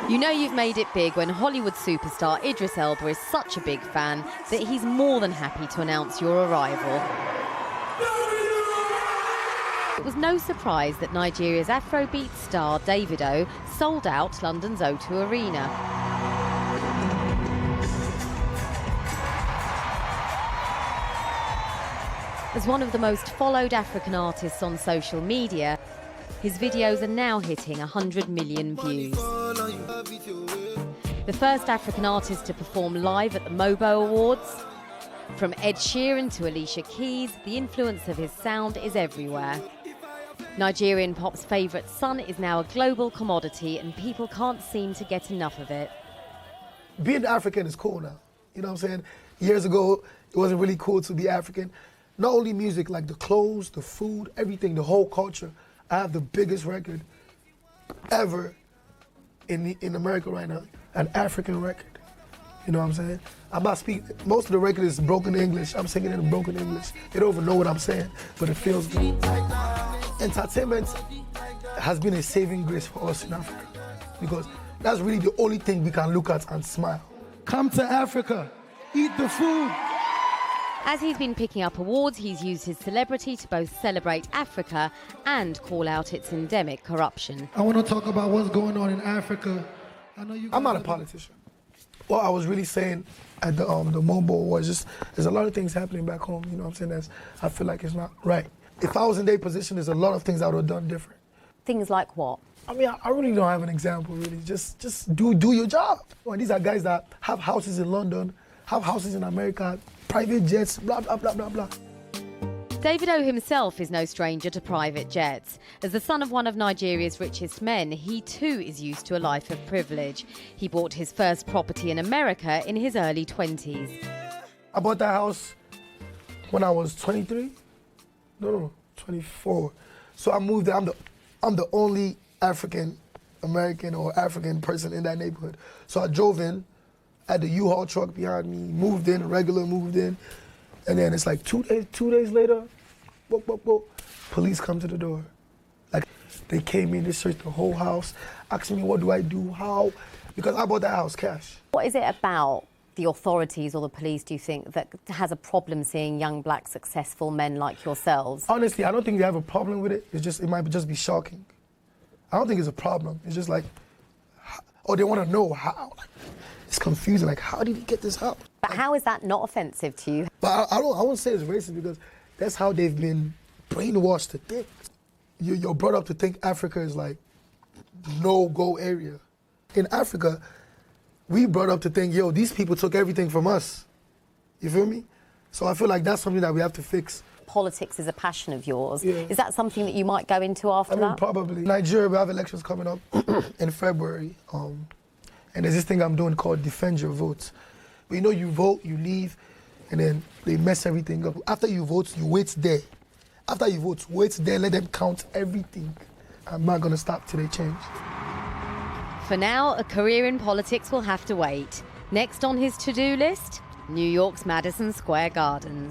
You know you've made it big when Hollywood superstar Idris Elba is such a big fan that he's more than happy to announce your arrival. It was no surprise that Nigeria's Afrobeat star Davido sold out London's O2 Arena. As one of the most followed African artists on social media, his videos are now hitting 100 million views. The first African artist to perform live at the MOBO Awards. From Ed Sheeran to Alicia Keys, the influence of his sound is everywhere. Nigerian pop's favourite son is now a global commodity and people can't seem to get enough of it. Being African is cool now, you know what I'm saying? Years ago, it wasn't really cool to be African. Not only music, like the clothes, the food, everything, the whole culture. I have the biggest record ever in America right now, an African record. You know what I'm saying? I'm not speaking, most of the record is broken English. I'm singing in broken English. They don't even know what I'm saying, but it feels good. Entertainment has been a saving grace for us in Africa because that's really the only thing we can look at and smile. Come to Africa, eat the food. As he's been picking up awards, he's used his celebrity to both celebrate Africa and call out its endemic corruption. I want to talk about what's going on in Africa. I'm not a politician. What I was really saying at the MOBO was just, there's a lot of things happening back home, you know what I'm saying, I feel like it's not right. If I was in their position, there's a lot of things I would have done different. Things like what? I mean, I really don't have an example, really. Just do your job. Well, these are guys that have houses in London, have houses in America, private jets, blah, blah, blah, blah, blah. Davido himself is no stranger to private jets. As the son of one of Nigeria's richest men, he too is used to a life of privilege. He bought his first property in America in his early 20s. I bought that house when I was 23. No, 24. So I moved there. I'm the only African American or African person in that neighborhood. So I drove in, had the U-Haul truck behind me, moved in, moved in. And then it's like 2 days later, police come to the door. Like, they came in, they searched the whole house, asked me what do I do, how, because I bought that house cash. What is it about the authorities or the police, do you think, that has a problem seeing young black successful men like yourselves? Honestly, I don't think they have a problem with it. It might just be shocking. I don't think it's a problem. It's just like, oh, they want to know how. Like, it's confusing, like, how did he get this house? But how is that not offensive to you? But I won't say it's racist because that's how they've been brainwashed to think. You're brought up to think Africa is like no-go area. In Africa, we brought up to think, yo, these people took everything from us. You feel me? So I feel like that's something that we have to fix. Politics is a passion of yours. Yeah. Is that something that you might go into after that? Probably. Nigeria, we have elections coming up in February. And there's this thing I'm doing called Defend Your Votes. But you know, you vote, you leave, and then they mess everything up. After you vote, you wait there. After you vote, wait there, let them count everything. I'm not gonna stop till they change. For now, a career in politics will have to wait. Next on his to-do list, New York's Madison Square Gardens.